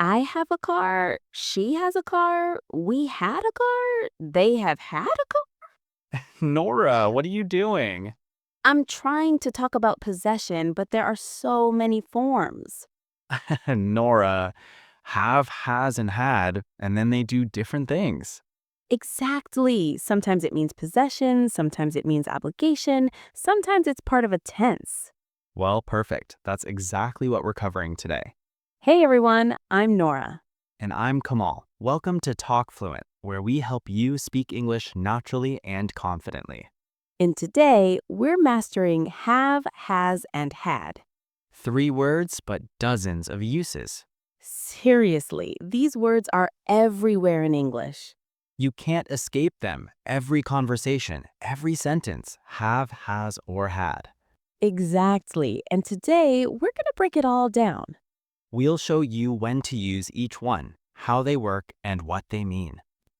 I have a car, she has a car, we had a car, they have had a car. Nora, what are you doing? I'm trying to talk about possession, but there are so many forms. Nora, have, has, and had, and then they do different things. Exactly. Sometimes it means possession, sometimes it means obligation, sometimes it's part of a tense. Well, perfect. That's exactly what we're covering today. Hey everyone, I'm Nora. And I'm Kamal. Welcome to TalkFluent, where we help you speak English naturally and confidently. And today, we're mastering have, has, and had. 3 words, but dozens of uses. Seriously, these words are everywhere in English. You can't escape them. Every conversation, every sentence, have, has, or had. Exactly. And today, we're going to break it all down. We'll show you when to use each one, how they work, and what they mean.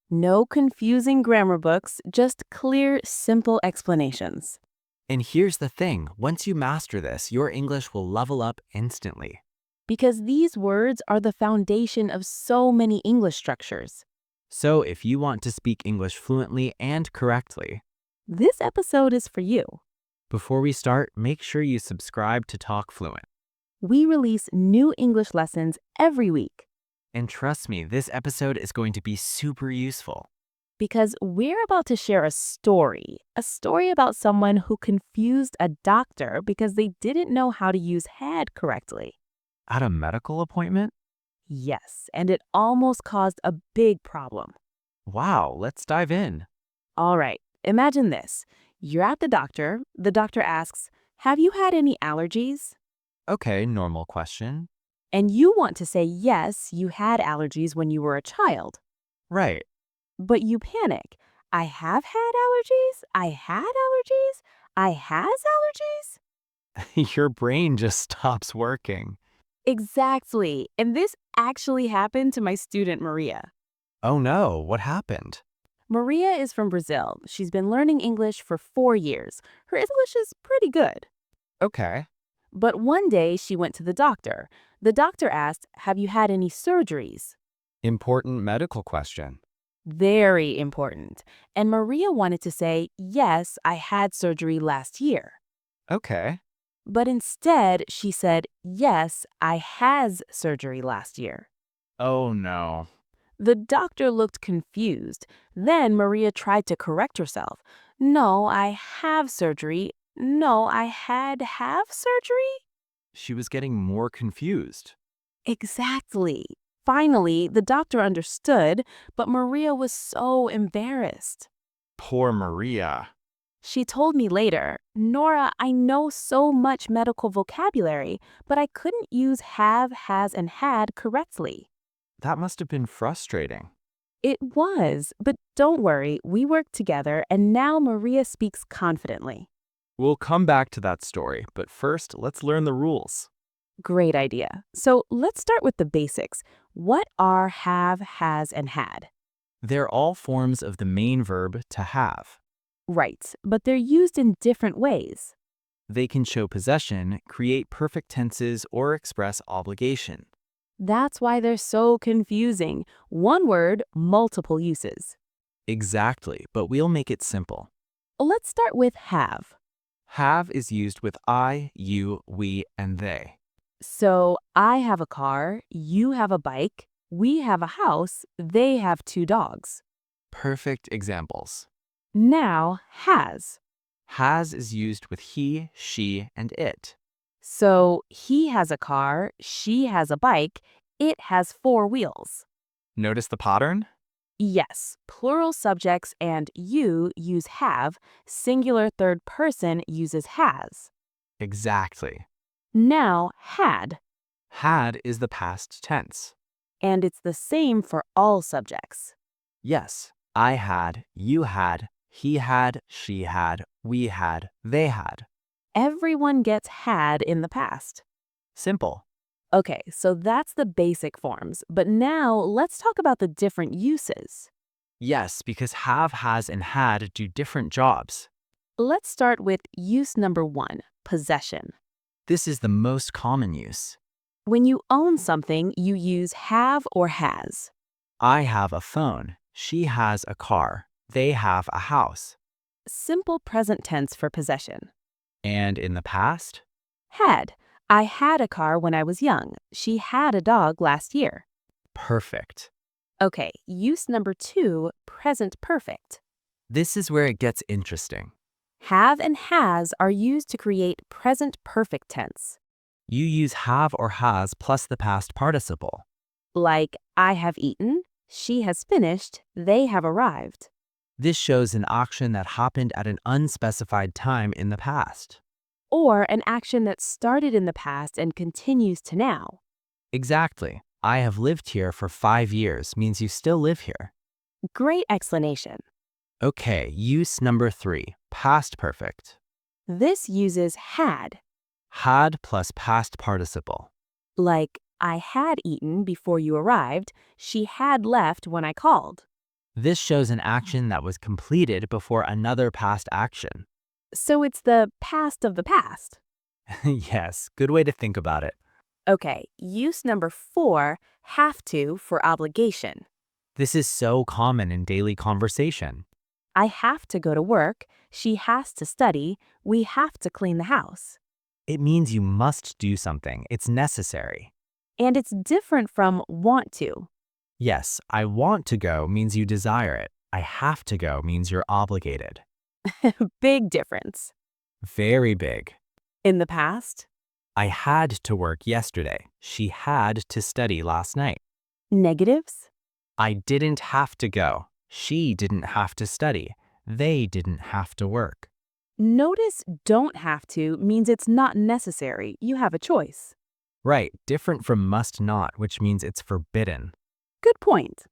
No confusing grammar books, just clear, simple explanations. And here's the thing, once you master this, your English will level up instantly. Because these words are the foundation of so many English structures. So if you want to speak English fluently and correctly, This episode is for you. before we start, make sure you subscribe to Talk Fluent. We release new English lessons every week And trust me, this episode is going to be super useful. because we're about to share a story about someone who confused a doctor because they didn't know how to use had correctly. At a medical appointment? Yes, and it almost caused a big problem. Wow, let's dive in. All right, imagine this. You're at the doctor. The doctor asks, "Have you had any allergies?" Okay, normal question. And you want to say, yes, you had allergies when you were a child. Right. But you panic. I have had allergies? I had allergies? I has allergies? Your brain just stops working. Exactly. And this actually happened to my student Maria. Oh no, what happened? Maria is from Brazil. She's been learning English for 4 years. Her English is pretty good. Okay. But one day she went to the doctor. The doctor asked, "Have you had any surgeries?" Important medical question. Very important. And Maria wanted to say, "Yes, I had surgery last year." Okay. But instead, she said, "Yes, I has surgery last year." Oh no. The doctor looked confused. Then Maria tried to correct herself. "No, I have surgery. No, I had have surgery?" She was getting more confused. Exactly. Finally, the doctor understood, but Maria was so embarrassed. Poor Maria. She told me later, "Nora, I know so much medical vocabulary, but I couldn't use have, has, and had correctly." That must have been frustrating. It was, but don't worry, we worked together and now Maria speaks confidently. We'll come back to that story, but first, let's learn the rules. Great idea. So let's start with the basics. What are have, has, and had? They're all forms of the main verb to have. Right, but they're used in different ways. They can show possession, create perfect tenses, or express obligation. That's why they're so confusing. One word, multiple uses. Exactly, but we'll make it simple. Let's start with have. Have is used with I, you, we, and they. So I have a car, you have a bike, we have a house, they have 2 dogs. Perfect examples. Now, has. Has is used with he, she, and it. So he has a car, she has a bike, it has 4 wheels. Notice the pattern? Yes, plural subjects and you use have, singular third person uses has. Exactly. Now, had. Had is the past tense. And it's the same for all subjects. Yes, I had, you had, he had, she had, we had, they had. Everyone gets had in the past. Simple. Okay, so that's the basic forms, but now let's talk about the different uses. Yes, because have, has, and had do different jobs. Let's start with use number 1, possession. This is the most common use. When you own something, you use have or has. I have a phone. She has a car. They have a house. Simple present tense for possession. And in the past? Had. I had a car when I was young. She had a dog last year. Perfect. Okay, use number 2, present perfect. This is where it gets interesting. Have and has are used to create present perfect tense. You use have or has plus the past participle. Like, I have eaten, she has finished, they have arrived. This shows an action that happened at an unspecified time in the past. Or an action that started in the past and continues to now. Exactly. I have lived here for 5 years means you still live here. Great explanation. Okay, use number 3, past perfect. This uses had, Had plus past participle. like, I had eaten before you arrived, she had left when I called. This shows an action that was completed before another past action. So it's the past of the past. Yes, good way to think about it. Okay, use number 4, have to for obligation. This is so common in daily conversation. I have to go to work, she has to study, we have to clean the house. It means you must do something. It's necessary. And it's different from want to. Yes, I want to go means you desire it. I have to go means you're obligated. Big difference. Very big. In the past, I had to work yesterday. She had to study last night. negatives. I didn't have to go. She didn't have to study. They didn't have to work. Notice don't have to means it's not necessary, you have a choice. Right, different from must not, which means it's forbidden. Good point.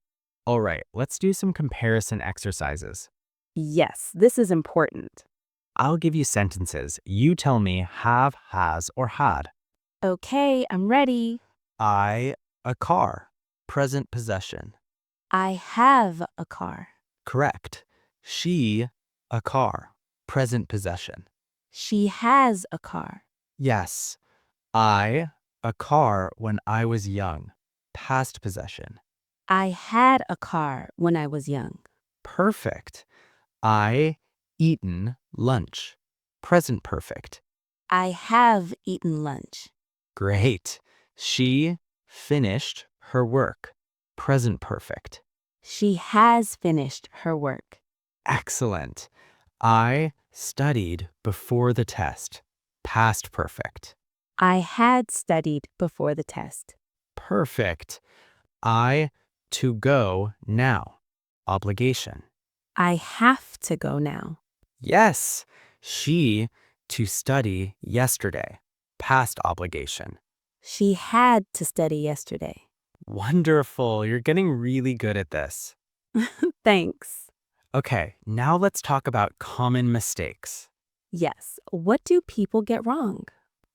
All right, let's do some comparison exercises. Yes, this is important. I'll give you sentences. You tell me have, has, or had. Okay, I'm ready. I, a car. Present possession. I have a car. Correct. She, a car. Present possession. She has a car. Yes. I, a car when I was young. Past possession. I had a car when I was young. Perfect. I, eaten lunch. Present perfect. I have eaten lunch. Great. She, finished her work. Present perfect. She has finished her work. Excellent. I studied before the test. Past perfect. I had studied before the test. Perfect. I to go now. Obligation. I have to go now. Yes. She to study yesterday. Past obligation. She had to study yesterday. Wonderful. You're getting really good at this. Thanks. Okay, now let's talk about common mistakes. Yes, what do people get wrong?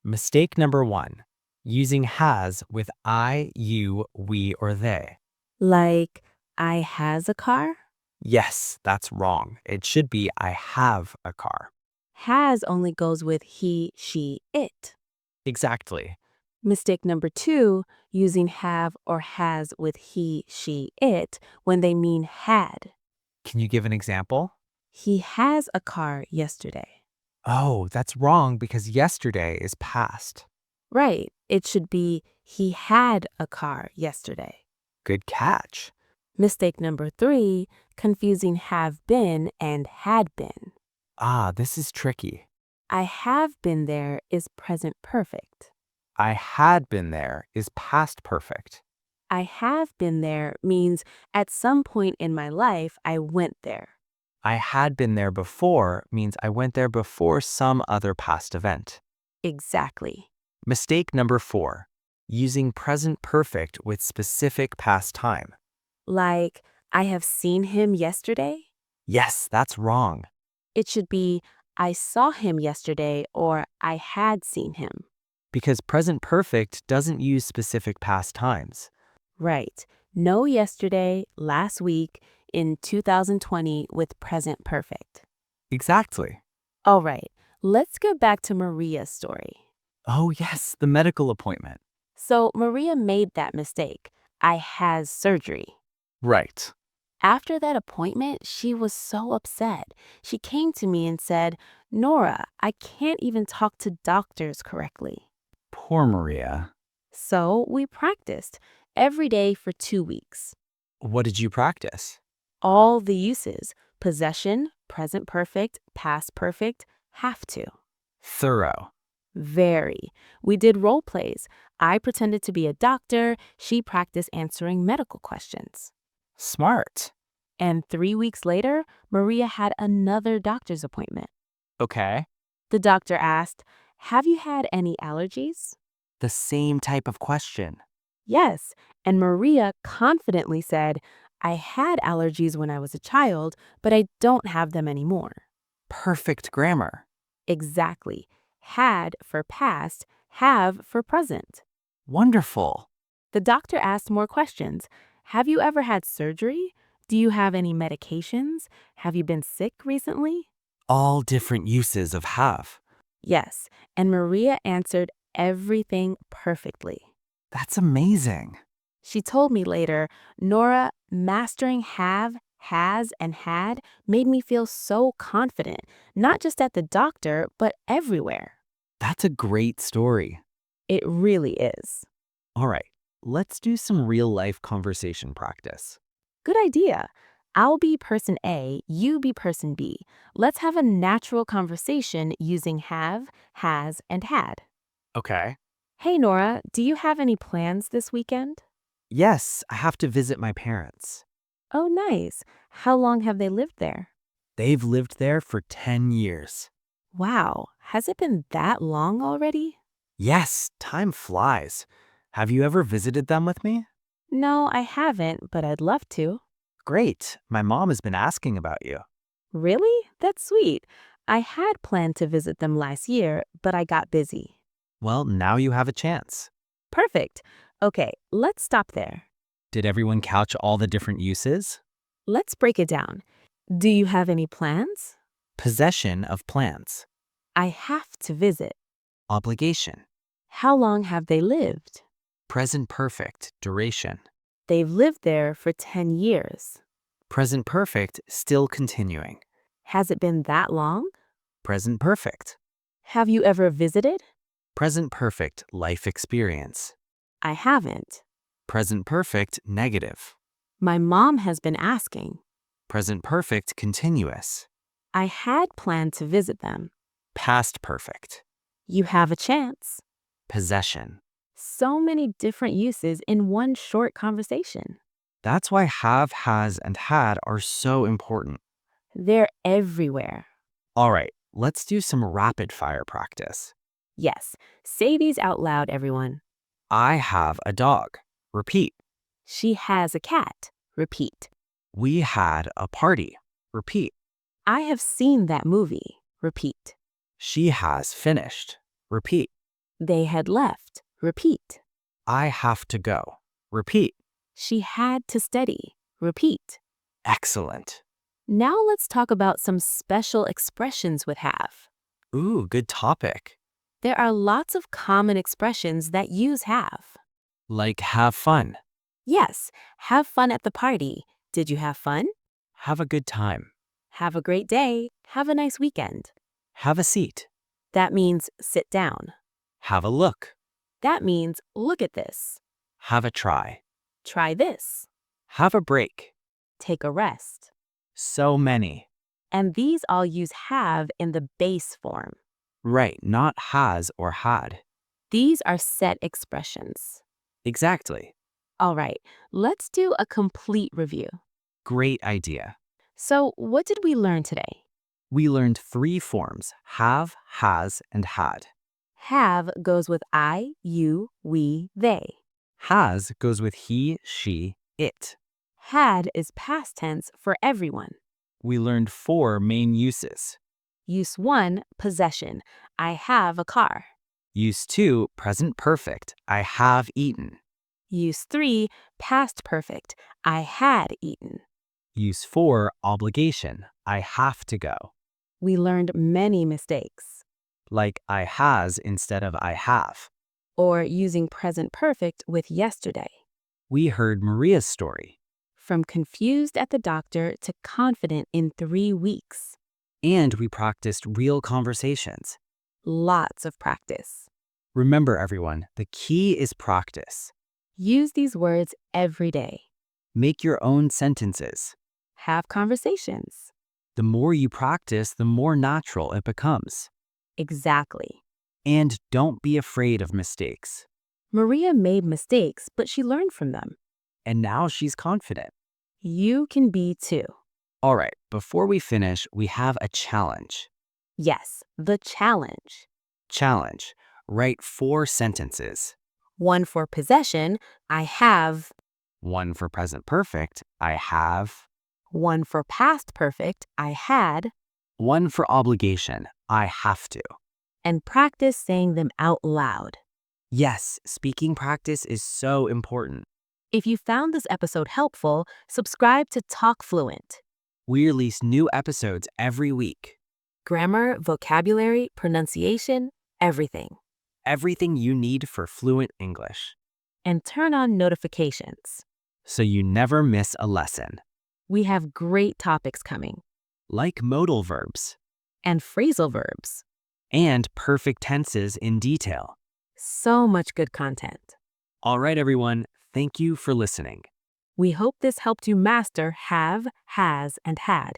Mistake number 1, using has with I, you, we, or they. Like, I has a car? Yes, that's wrong. It should be I have a car. Has only goes with he, she, it. Exactly. Mistake number 2, using have or has with he, she, it when they mean had. Can you give an example? He has a car yesterday. Oh, that's wrong because yesterday is past. Right, it should be he had a car yesterday. Good catch. Mistake number 3, confusing have been and had been. Ah, this is tricky. I have been there is present perfect. I had been there is past perfect. I have been there means at some point in my life I went there. I had been there before means I went there before some other past event. Exactly. Mistake number 4, using present perfect with specific past time. Like, I have seen him yesterday. Yes, that's wrong. It should be, I saw him yesterday or I had seen him. Because present perfect doesn't use specific past times. Right. No yesterday, last week, in 2020 with present perfect. Exactly. All right, let's go back to Maria's story. Oh, yes, the medical appointment. So Maria made that mistake. I has surgery. Right. After that appointment, she was so upset. She came to me and said, Nora, I can't even talk to doctors correctly. Poor Maria. So we practiced every day for 2 weeks. What did you practice? All the uses: possession, present perfect, past perfect, have to. Thorough. Very. We did role plays. I pretended to be a doctor. She practiced answering medical questions. Smart. And 3 weeks later, Maria had another doctor's appointment. Okay. The doctor asked, Have you had any allergies? The same type of question. Yes. And Maria confidently said, I had allergies when I was a child, but I don't have them anymore. Perfect grammar. Exactly. Had for past, have for present. Wonderful. The doctor asked more questions. Have you ever had surgery? Do you have any medications? Have you been sick recently? All different uses of have. Yes, and Maria answered everything perfectly. That's amazing. She told me later, Nora, mastering have, has, and had made me feel so confident, not just at the doctor, but everywhere. That's a great story. It really is. All right, let's do some real life conversation practice. Good idea. I'll be person A, you be person B. Let's have a natural conversation using have, has, and had. Okay. Hey, Nora, do you have any plans this weekend? Yes, I have to visit my parents. Oh, nice. How long have they lived there? They've lived there for 10 years. Wow, has it been that long already? Yes, time flies. Have you ever visited them with me? No, I haven't, but I'd love to. Great. My mom has been asking about you. Really? That's sweet. I had planned to visit them last year, but I got busy. Well, now you have a chance. Perfect. Okay, let's stop there. Did everyone couch all the different uses? Let's break it down. Do you have any plans? Possession of plants. I have to visit. Obligation. How long have they lived? Present perfect. Duration. They've lived there for 10 years. Present perfect. Still continuing. Has it been that long? Present perfect. Have you ever visited? Present perfect. Life experience. I haven't. Present perfect. Negative. My mom has been asking. Present perfect. Continuous. I had planned to visit them. Past perfect. You have a chance. Possession. So many different uses in one short conversation. That's why have, has, and had are so important. They're everywhere. All right, let's do some rapid fire practice. Yes, say these out loud, everyone. I have a dog. Repeat. She has a cat. Repeat. We had a party. Repeat. I have seen that movie. Repeat. She has finished. Repeat. They had left. Repeat. I have to go. Repeat. She had to study. Repeat. Excellent. Now let's talk about some special expressions with have. Ooh, good topic. There are lots of common expressions that use have. Like have fun. Yes, have fun at the party. Did you have fun? Have a good time. Have a great day. Have a nice weekend. Have a seat. That means sit down. Have a look. That means look at this. Have a try. Try this. Have a break. Take a rest. So many. And these all use have in the base form. Right, not has or had. These are set expressions. Exactly. All right, let's do a complete review. Great idea. So, what did we learn today? We learned 3 forms: have, has, and had. Have goes with I, you, we, they. Has goes with he, she, it. Had is past tense for everyone. We learned 4 main uses. Use 1, possession. I have a car. Use 2, present perfect. I have eaten. Use 3, past perfect. I had eaten. Use 4, obligation. I have to go. We learned many mistakes. Like I has instead of I have. or using present perfect with yesterday. We heard Maria's story. From confused at the doctor to confident in 3 weeks. And we practiced real conversations. Lots of practice. Remember, everyone, the key is practice. Use these words every day. Make your own sentences. Have conversations. The more you practice, the more natural it becomes. Exactly. And don't be afraid of mistakes. Maria made mistakes, but she learned from them. And now she's confident. You can be too. All right, before we finish, we have a challenge. Yes, the challenge. Challenge. Write 4 sentences. 1 for possession, I have. 1 for present perfect, I have. 1 for past perfect, I had. 1 for obligation, I have to. And practice saying them out loud. Yes, speaking practice is so important. If you found this episode helpful, subscribe to TalkFluent. We release new episodes every week. Grammar, vocabulary, pronunciation, everything. Everything you need for fluent English. And turn on notifications. So you never miss a lesson. We have great topics coming. Like modal verbs. And phrasal verbs. And perfect tenses in detail. So much good content. All right, everyone. Thank you for listening. We hope this helped you master have, has, and had.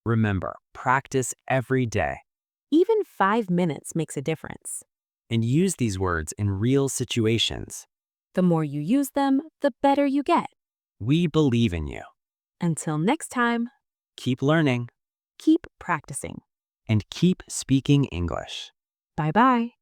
Remember, practice every day. Even 5 minutes makes a difference. And use these words in real situations. The more you use them, the better you get. We believe in you. Until next time, Keep learning keep practicing. and keep speaking English. Bye-bye.